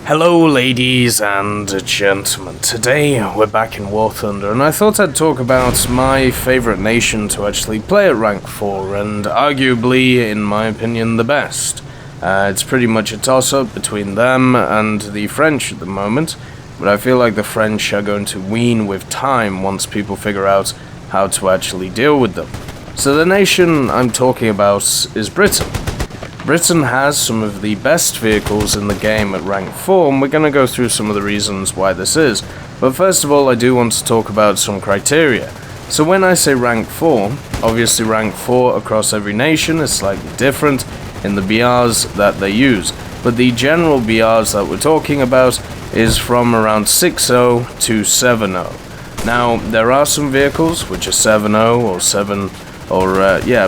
Hello ladies and gentlemen, today we're back in War Thunder and I thought I'd talk about my favourite nation to actually play at rank 4 and arguably, in my opinion, the best. It's pretty much a toss-up between them and the French at the moment, but I feel like the French are going to wean with time once people figure out how to actually deal with them. So the nation I'm talking about is Britain. Britain has some of the best vehicles in the game at rank 4, and we're going to go through some of the reasons why this is. But first of all, I do want to talk about some criteria. So when I say rank 4, obviously rank 4 across every nation is slightly different in the BRs that they use. But the general BRs that we're talking about is from around 6.0 to 7.0. Now, there are some vehicles which are 7.0 or 7...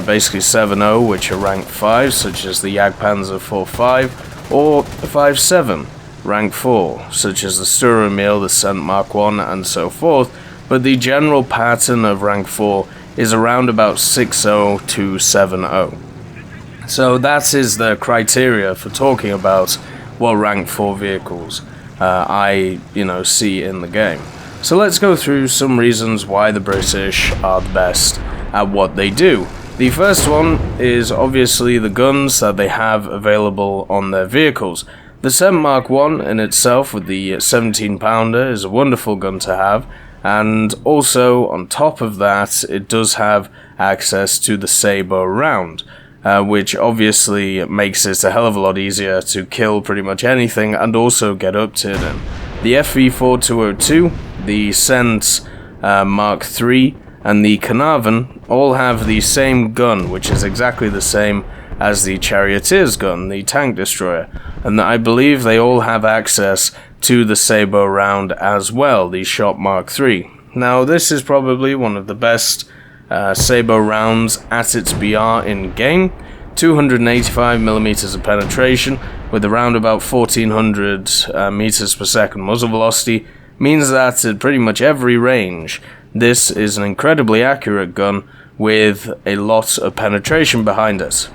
basically 7.0, which are rank 5, such as the Jagdpanzer 4.5, or 5.7, rank 4, such as the Sturmil, the St. Mark 1, and so forth, but the general pattern of rank 4 is around about 6.0 to 7.0. So that is the criteria for talking about what rank 4 vehicles I see in the game. So let's go through some reasons why the British are the best at what they do. The first one is obviously the guns that they have available on their vehicles. The St. Mark 1 in itself with the 17 pounder is a wonderful gun to have, and also on top of that it does have access to the Sabre round, which obviously makes it a hell of a lot easier to kill pretty much anything and also get up to them. The FV4202, the St. Mark 3 and the Carnarvon all have the same gun, which is exactly the same as the Charioteer's gun, the tank destroyer, and I believe they all have access to the Sabre round as well, the Shot Mark 3. Now this is probably one of the best Sabre rounds at its BR in game. 285mm of penetration with around about 1400 meters per second muzzle velocity means that at pretty much every range this is an incredibly accurate gun with a lot of penetration behind it.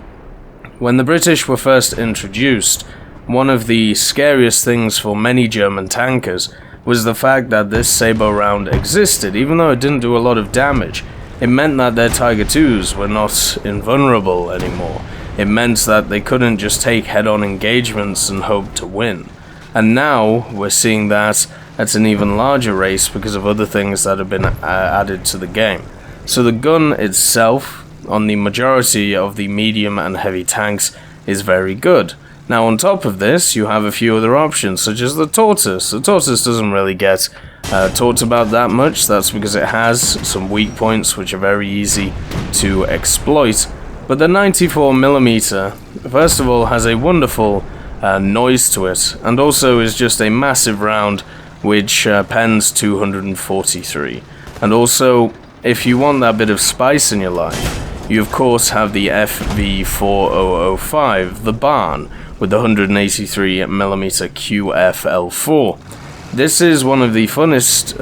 When the British were first introduced, one of the scariest things for many German tankers was the fact that this Sabre round existed. Even though it didn't do a lot of damage, it meant that their Tiger IIs were not invulnerable anymore. It meant that they couldn't just take head-on engagements and hope to win. And now we're seeing that at an even larger race because of other things that have been added to the game. So the gun itself, on the majority of the medium and heavy tanks, is very good. Now on top of this, you have a few other options, such as the Tortoise. The Tortoise doesn't really get talked about that much. That's because it has some weak points which are very easy to exploit. But the 94mm, first of all, has a wonderful noise to it, and also is just a massive round which pens 243. And also, if you want that bit of spice in your life, you of course have the FV4005, the Barn, with the 183mm QFL4. This is one of the funnest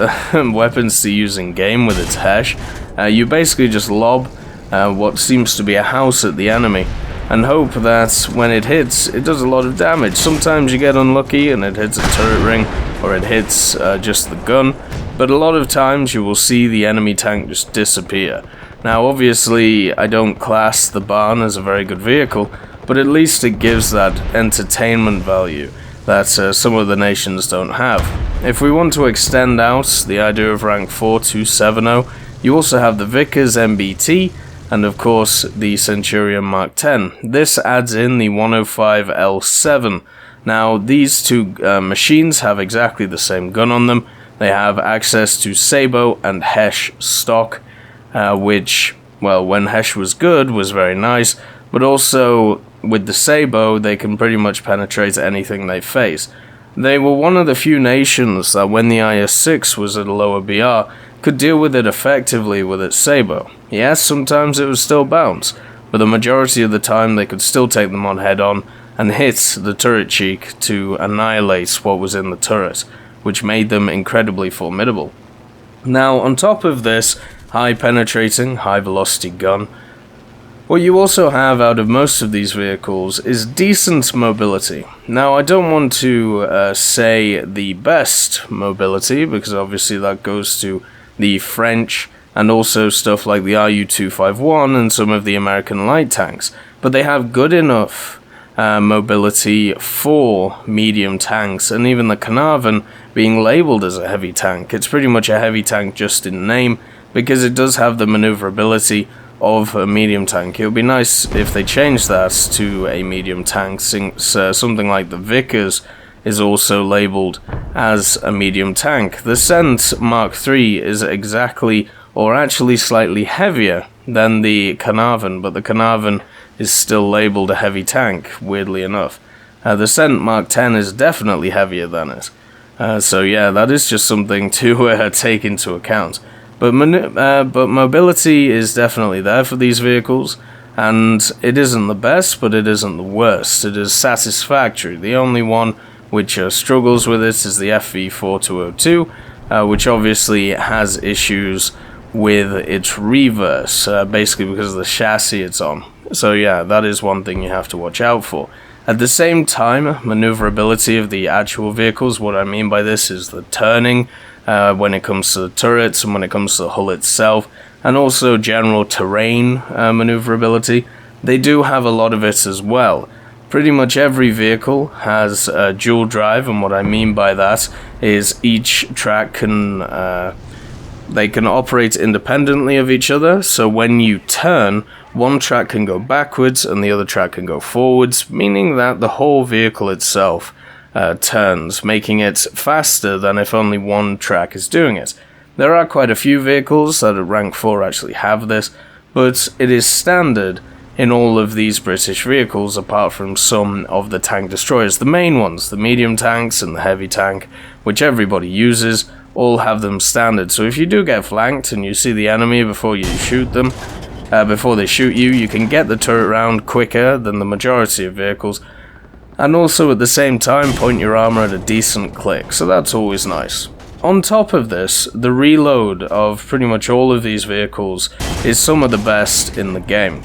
weapons to use in game with its hash. You basically just lob what seems to be a house at the enemy, and hope that when it hits, it does a lot of damage. Sometimes you get unlucky and it hits a turret ring, or it hits just the gun, but a lot of times you will see the enemy tank just disappear. Now obviously I don't class the Barn as a very good vehicle, but at least it gives that entertainment value that some of the nations don't have. If we want to extend out the idea of rank 4 to 7.0, you also have the Vickers MBT, and of course the Centurion Mark 10. This adds in the 105L7. Now these two machines have exactly the same gun on them. They have access to Sabo and Hesh stock, which, well, when Hesh was good, was very nice, but also with the Sabo they can pretty much penetrate anything they face. They were one of the few nations that when the IS-6 was at a lower BR could deal with it effectively with its Sabo. Yes, sometimes it would still bounce, but the majority of the time they could still take them on head-on and hit the turret cheek to annihilate what was in the turret, which made them incredibly formidable. Now, on top of this high penetrating, high velocity gun, What you also have out of most of these vehicles is decent mobility. Now, I don't want to say the best mobility, because obviously that goes to the French and also stuff like the RU-251 and some of the American light tanks, but they have good enough mobility for medium tanks, and even the Carnarvon being labeled as a heavy tank. It's pretty much a heavy tank just in name, because it does have the maneuverability of a medium tank. It would be nice if they changed that to a medium tank, since something like the Vickers is also labeled as a medium tank. The Cent Mark III is exactly, or actually slightly heavier than the Carnarvon, but the Carnarvon is still labeled a heavy tank, weirdly enough. The Cent Mark X is definitely heavier than it. So yeah, that is just something to take into account. But mobility is definitely there for these vehicles, and it isn't the best, but it isn't the worst. It is satisfactory. The only one which struggles with it is the FV4202, which obviously has issues with its reverse, basically because of the chassis it's on. So yeah, that is one thing you have to watch out for. At the same time, maneuverability of the actual vehicles, what I mean by this is the turning, when it comes to the turrets and when it comes to the hull itself, and also general terrain maneuverability. They do have a lot of it as well. Pretty much every vehicle has dual drive, and what I mean by that is each track can they can operate independently of each other, so when you turn, one track can go backwards and the other track can go forwards, meaning that the whole vehicle itself turns, making it faster than if only one track is doing it. There are quite a few vehicles that at rank 4 actually have this, but it is standard in all of these British vehicles apart from some of the tank destroyers. The main ones, the medium tanks and the heavy tank, which everybody uses, all have them standard. So if you do get flanked and you see the enemy before you shoot them, before they shoot you, you can get the turret round quicker than the majority of vehicles, and also at the same time point your armor at a decent click, so that's always nice. On top of this, the reload of pretty much all of these vehicles is some of the best in the game.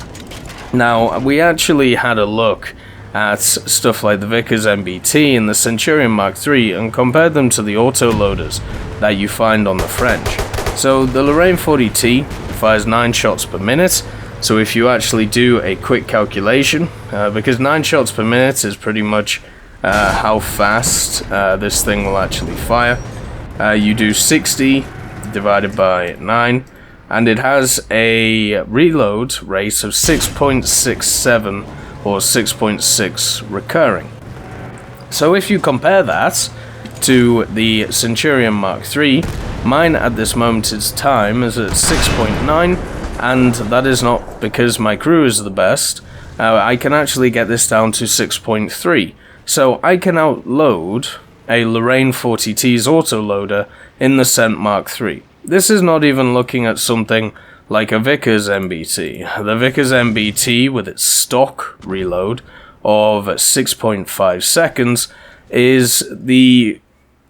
Now, we actually had a look at stuff like the Vickers MBT and the Centurion Mark III and compared them to the autoloaders that you find on the French. So the Lorraine 40T fires 9 shots per minute, so if you actually do a quick calculation, because 9 shots per minute is pretty much how fast this thing will actually fire, you do 60 divided by 9, and it has a reload rate of 6.67 or 6.6 recurring. So if you compare that to the Centurion Mark III, mine at this moment in time is at 6.9, and that is not because my crew is the best. I can actually get this down to 6.3, so I can outload a Lorraine 40T's autoloader in the Cent Mark III. This is not even looking at something like a Vickers MBT. The Vickers MBT, with its stock reload of 6.5 seconds, is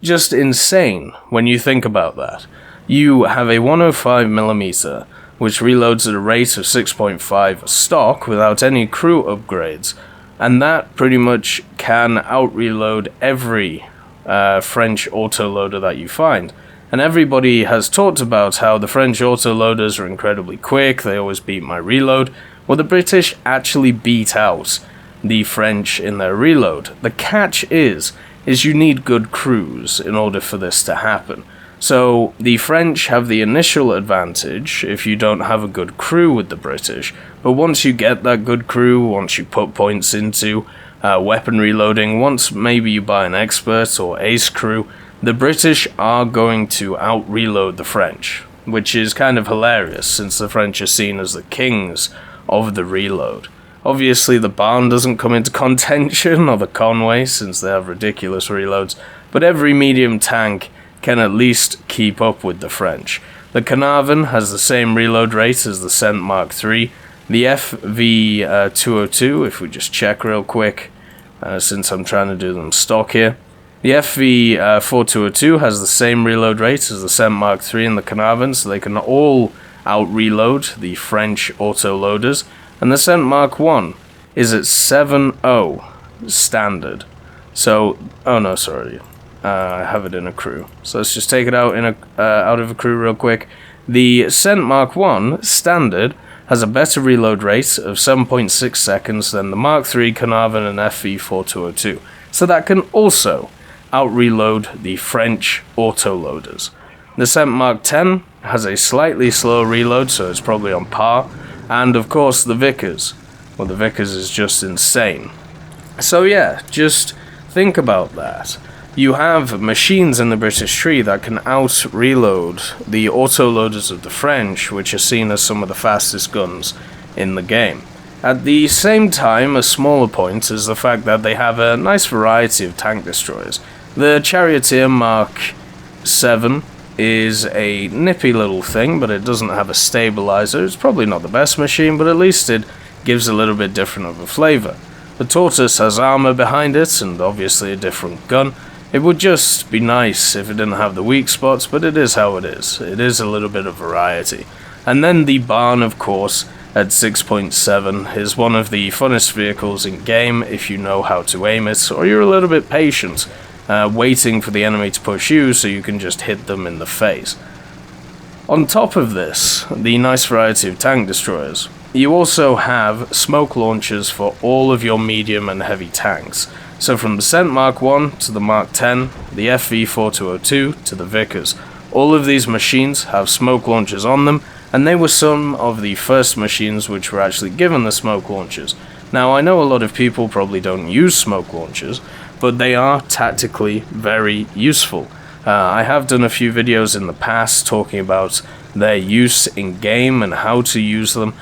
just insane when you think about that. You have a 105mm, which reloads at a rate of 6.5 stock without any crew upgrades, and that pretty much can out-reload every French autoloader that you find. And everybody has talked about how the French autoloaders are incredibly quick, they always beat my reload. Well, the British actually beat out the French in their reload. The catch is you need good crews in order for this to happen. So the French have the initial advantage if you don't have a good crew with the British, but once you get that good crew, once you put points into weapon reloading, once maybe you buy an expert or ace crew, the British are going to out-reload the French, which is kind of hilarious since the French are seen as the kings of the reload. Obviously the Barn doesn't come into contention, or the Conway, since they have ridiculous reloads, but every medium tank can at least keep up with the French. The Carnarvon has the same reload rate as the Cent Mark III. The FV202, if we just check real quick, since I'm trying to do them stock here, the FV4202 has the same reload rate as the Cent Mark III and the Carnarvon, so they can all out-reload the French autoloaders. and the Cent Mark 1 is at 7.0 standard. So, oh no, sorry, I have it in a crew. So let's just take it out out of a crew real quick. The Cent Mark 1 standard has a better reload rate of 7.6 seconds than the Mark III Carnarvon and FV4202. So that can also out-reload the French autoloaders. The Cent Mark 10 has a slightly slower reload, so it's probably on par. And of course the Vickers. Well, the Vickers is just insane. So yeah, just think about that. You have machines in the British tree that can out-reload the autoloaders of the French, which are seen as some of the fastest guns in the game. At the same time, a smaller point is the fact that they have a nice variety of tank destroyers. The Charioteer Mark 7 is a nippy little thing, but it doesn't have a stabilizer. It's probably not the best machine, but at least it gives a little bit different of a flavor. The Tortoise has armor behind it, and obviously a different gun. It would just be nice if it didn't have the weak spots, but it is how it is. It is a little bit of variety. And then the Barn, of course, at 6.7 is one of the funnest vehicles in game if you know how to aim it, or you're a little bit patient, waiting for the enemy to push you so you can just hit them in the face. On top of this, the nice variety of tank destroyers, you also have smoke launchers for all of your medium and heavy tanks. So from the Cent Mark 1 to the Mark 10, the FV4202 to the Vickers, all of these machines have smoke launchers on them, and they were some of the first machines which were actually given the smoke launchers. Now I know a lot of people probably don't use smoke launchers, but they are tactically very useful. I have done a few videos in the past talking about their use in game and how to use them.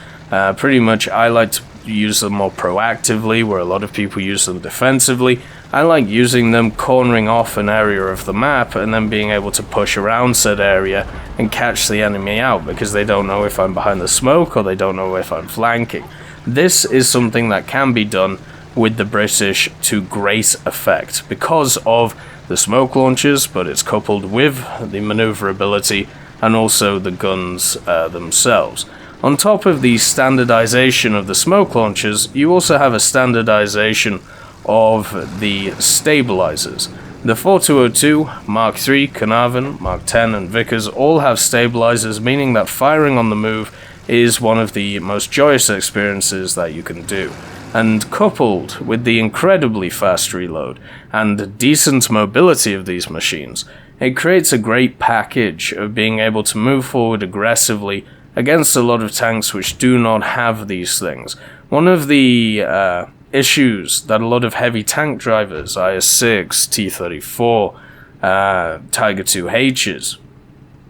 Pretty much I like to use them more proactively, where a lot of people use them defensively. I like using them cornering off an area of the map and then being able to push around said area and catch the enemy out, because they don't know if I'm behind the smoke or they don't know if I'm flanking. This is something that can be done with the British to great effect because of the smoke launchers, but it's coupled with the maneuverability and also the guns themselves. On top of the standardization of the smoke launchers, you also have a standardization of the stabilizers. The 4202, Mark III, Carnarvon, Mark 10 and Vickers all have stabilizers, meaning that firing on the move is one of the most joyous experiences that you can do. And coupled with the incredibly fast reload and decent mobility of these machines, it creates a great package of being able to move forward aggressively against a lot of tanks which do not have these things. One of the issues that a lot of heavy tank drivers, IS-6, T-34, Tiger 2Hs,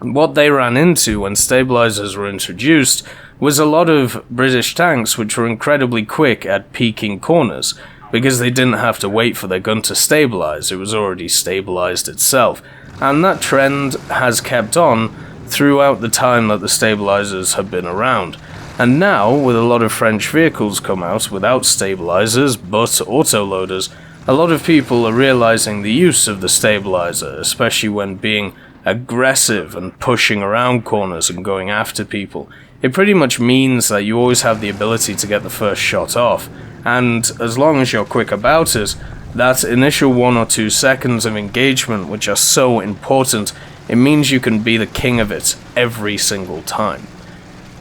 what they ran into when stabilizers were introduced was a lot of British tanks which were incredibly quick at peeking corners because they didn't have to wait for their gun to stabilize, it was already stabilized itself. And that trend has kept on throughout the time that the stabilizers have been around. And now, with a lot of French vehicles come out without stabilizers but autoloaders, a lot of people are realizing the use of the stabilizer, especially when being aggressive and pushing around corners and going after people. It pretty much means that you always have the ability to get the first shot off, and as long as you're quick about it, that initial 1 or 2 seconds of engagement, which are so important, it means you can be the king of it every single time.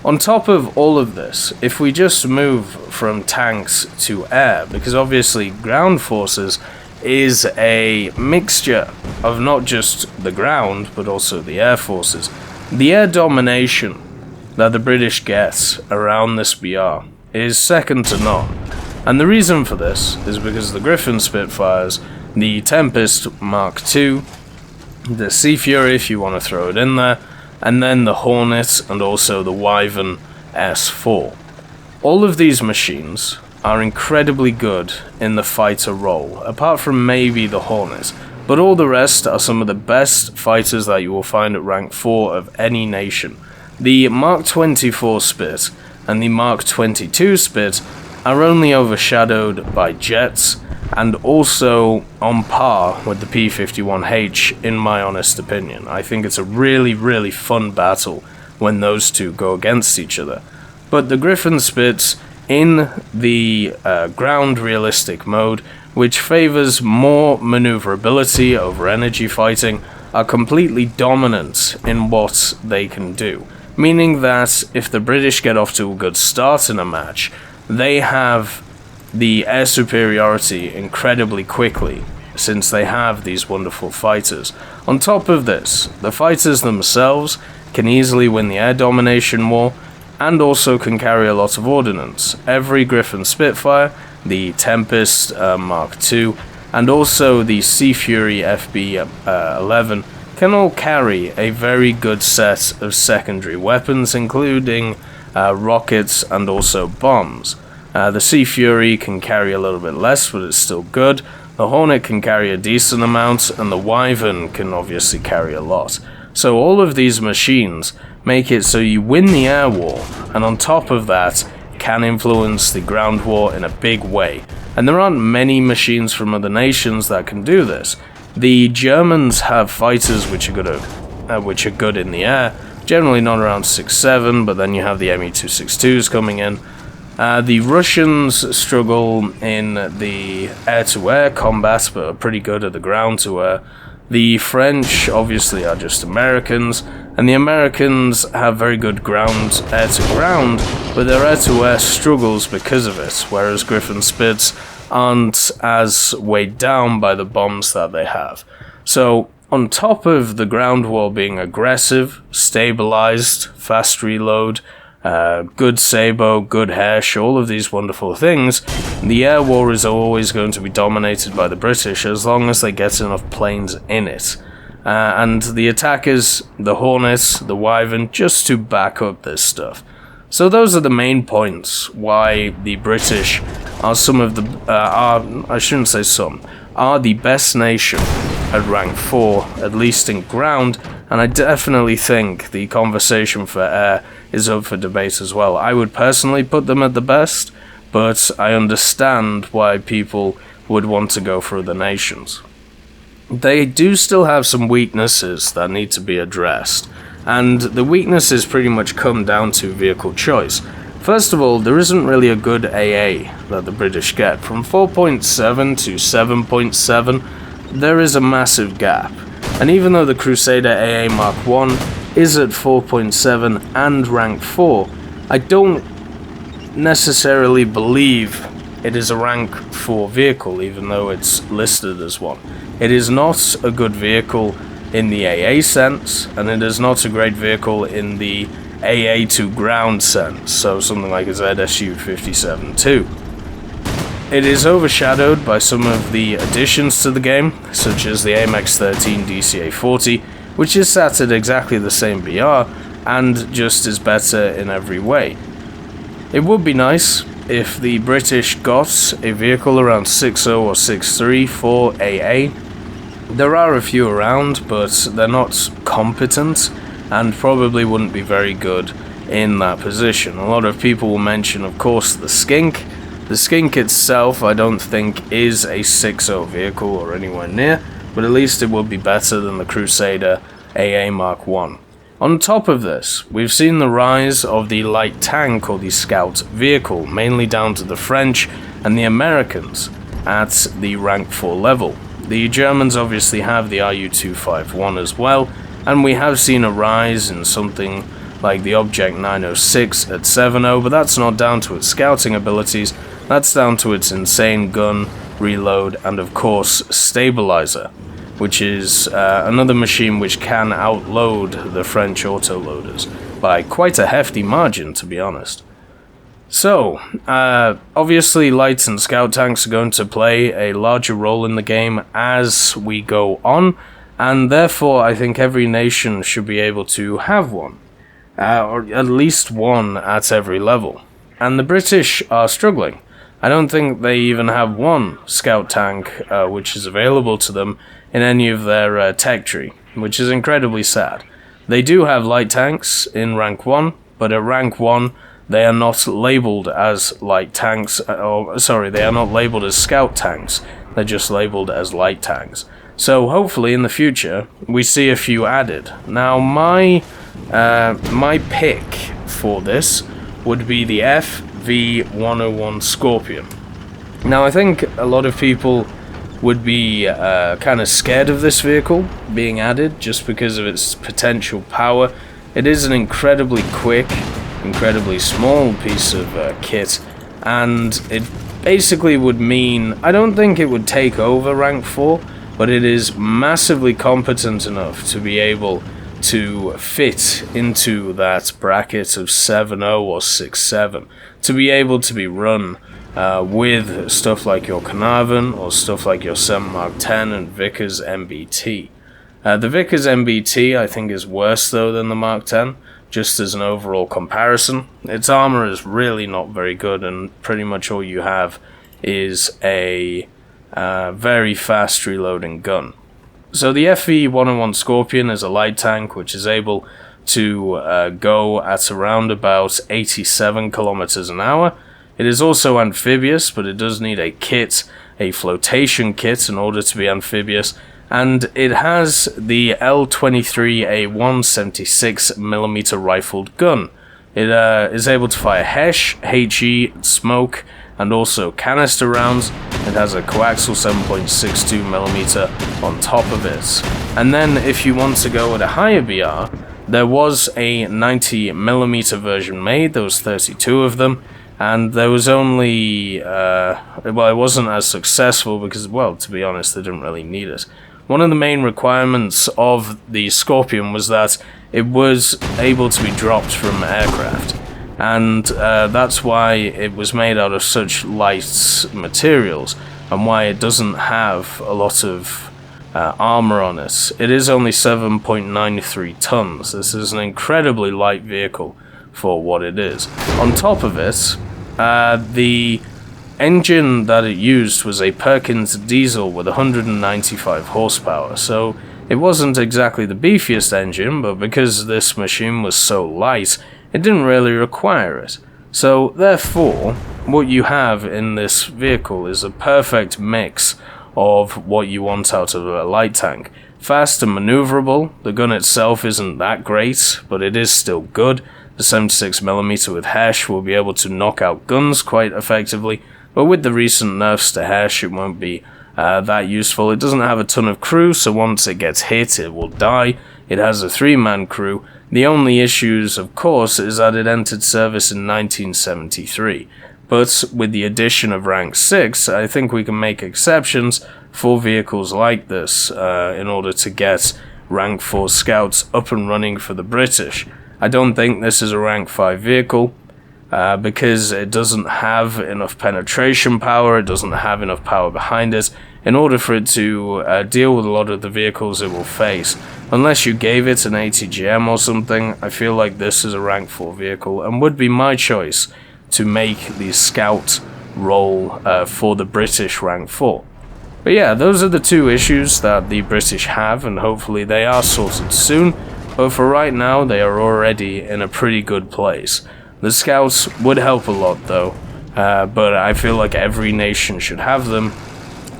On top of all of this, if we just move from tanks to air, because obviously ground forces is a mixture of not just the ground, but also the air forces. The air domination that the British get around this BR is second to none. And the reason for this is because the Griffin Spitfires, the Tempest Mark II, the Sea Fury if you want to throw it in there, and then the Hornet and also the Wyvern S4. All of these machines are incredibly good in the fighter role, apart from maybe the Hornet, but all the rest are some of the best fighters that you will find at rank 4 of any nation. The Mark 24 Spit and the Mark 22 Spit are only overshadowed by jets, and also on par with the P-51H in my honest opinion. I think it's a really, really fun battle when those two go against each other. But the Griffin Spits in the ground realistic mode, which favors more maneuverability over energy fighting, are completely dominant in what they can do. Meaning that if the British get off to a good start in a match, they have the air superiority incredibly quickly, since they have these wonderful fighters. On top of this, the fighters themselves can easily win the air domination war, and also can carry a lot of ordnance. Every Griffin Spitfire, the Tempest Mark II, and also the Sea Fury FB-11 can all carry a very good set of secondary weapons, including rockets and also bombs. The Sea Fury can carry a little bit less, but it's still good. The Hornet can carry a decent amount, and the Wyvern can obviously carry a lot. So all of these machines make it so you win the air war, and on top of that, can influence the ground war in a big way. And there aren't many machines from other nations that can do this. The Germans have fighters which are good in the air, generally not around 6-7, but then you have the Me-262s coming in. The Russians struggle in the air-to-air combat, but are pretty good at the ground-to-air. The French, obviously, are just Americans, and the Americans have very good air-to-ground, but their air-to-air struggles because of it, whereas Griffin Spits aren't as weighed down by the bombs that they have. So, on top of the ground war being aggressive, stabilized, fast reload, good Sabo, good Hesh, all of these wonderful things, the air war is always going to be dominated by the British as long as they get enough planes in it. And the attackers, the Hornets, the Wyvern, just to back up this stuff. So those are the main points why the British are are the best nation at rank 4, at least in ground, and I definitely think the conversation for air is up for debate as well. I would personally put them at the best, but I understand why people would want to go for other nations. They do still have some weaknesses that need to be addressed, and the weaknesses pretty much come down to vehicle choice. First of all, there isn't really a good AA that the British get. From 4.7 to 7.7, there is a massive gap. And even though the Crusader AA Mark I is at 4.7 and rank 4, I don't necessarily believe it is a rank 4 vehicle, even though it's listed as one. It is not a good vehicle in the AA sense, and it is not a great vehicle in the AA to ground sense, so something like a ZSU 57-2. It is overshadowed by some of the additions to the game, such as the AMX-13 DCA-40, which is sat at exactly the same BR, and just is better in every way. It would be nice if the British got a vehicle around 6.0 or 6.3 for AA. There are a few around, but they're not competent, and probably wouldn't be very good in that position. A lot of people will mention, of course, the Skink. The Skink itself, I don't think, is a 6.0 vehicle or anywhere near, but at least it would be better than the Crusader AA Mark I. On top of this, we've seen the rise of the light tank or the scout vehicle, mainly down to the French and the Americans at the rank 4 level. The Germans obviously have the RU-251 as well, and we have seen a rise in something like the Object 906 at 7.0, but that's not down to its scouting abilities, that's down to its insane gun, reload, and of course stabilizer, which is another machine which can outload the French autoloaders by quite a hefty margin, to be honest. So, obviously light and scout tanks are going to play a larger role in the game as we go on, and therefore I think every nation should be able to have one, or at least one at every level. And the British are struggling. I don't think they even have one scout tank which is available to them in any of their tech tree, which is incredibly sad. They do have light tanks in rank 1, but at rank 1 they are not labeled as light tanks, they are not labeled as scout tanks, they're just labeled as light tanks. So hopefully in the future we see a few added. Now my pick for this would be the FV-101 Scorpion. Now, I think a lot of people would be kind of scared of this vehicle being added just because of its potential power. It is an incredibly quick, incredibly small piece of kit, and it basically would mean, I don't think it would take over rank 4, but it is massively competent enough to be able to fit into that bracket of 7.0 or 6.7, to be able to be run with stuff like your Carnarvon or stuff like your 7 Mark 10 and Vickers MBT. The Vickers MBT I think is worse though than the Mark 10, just as an overall comparison. Its armor is really not very good, and pretty much all you have is a very fast reloading gun. So the FV-101 Scorpion is a light tank which is able to go at around about 87 kilometers an hour. It is also amphibious, but it does need a kit, a flotation kit, in order to be amphibious, and it has the L23A1 76mm rifled gun. It is able to fire HESH, HE, smoke, and also canister rounds. It has a coaxial 7.62mm on top of it. And then if you want to go at a higher BR, there was a 90mm version made. There was 32 of them, and there was only, well, it wasn't as successful because, well, to be honest, they didn't really need it. One of the main requirements of the Scorpion was that it was able to be dropped from aircraft, and that's why it was made out of such light materials, and why it doesn't have a lot of armor on it. It is only 7.93 tons. This is an incredibly light vehicle for what it is. On top of it, the engine that it used was a Perkins diesel with 195 horsepower, so it wasn't exactly the beefiest engine, but because this machine was so light, it didn't really require it. So therefore, what you have in this vehicle is a perfect mix of what you want out of a light tank. Fast and maneuverable. The gun itself isn't that great, but it is still good. The 76mm with HESH will be able to knock out guns quite effectively, but with the recent nerfs to HESH, it won't be that useful. It doesn't have a ton of crew, so once it gets hit, it will die. It has a 3-man crew. The only issues, of course, is that it entered service in 1973. But with the addition of rank 6, I think we can make exceptions for vehicles like this in order to get rank 4 scouts up and running for the British. I don't think this is a rank 5 vehicle because it doesn't have enough penetration power, it doesn't have enough power behind it in order for it to deal with a lot of the vehicles it will face. Unless you gave it an ATGM or something, I feel like this is a rank 4 vehicle and would be my choice to make the scout role for the British rank 4. But yeah, those are the two issues that the British have, and hopefully they are sorted soon, but for right now they are already in a pretty good place. The scouts would help a lot though, but I feel like every nation should have them,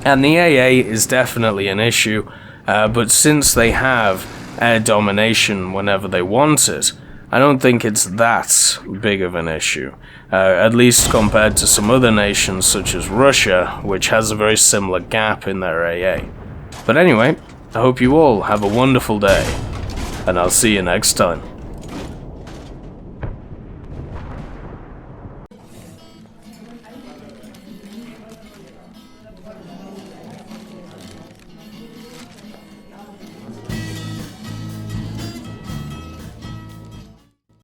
and the AA is definitely an issue, but since they have air domination whenever they want it, I don't think it's that big of an issue, at least compared to some other nations such as Russia, which has a very similar gap in their AA. But anyway, I hope you all have a wonderful day, and I'll see you next time.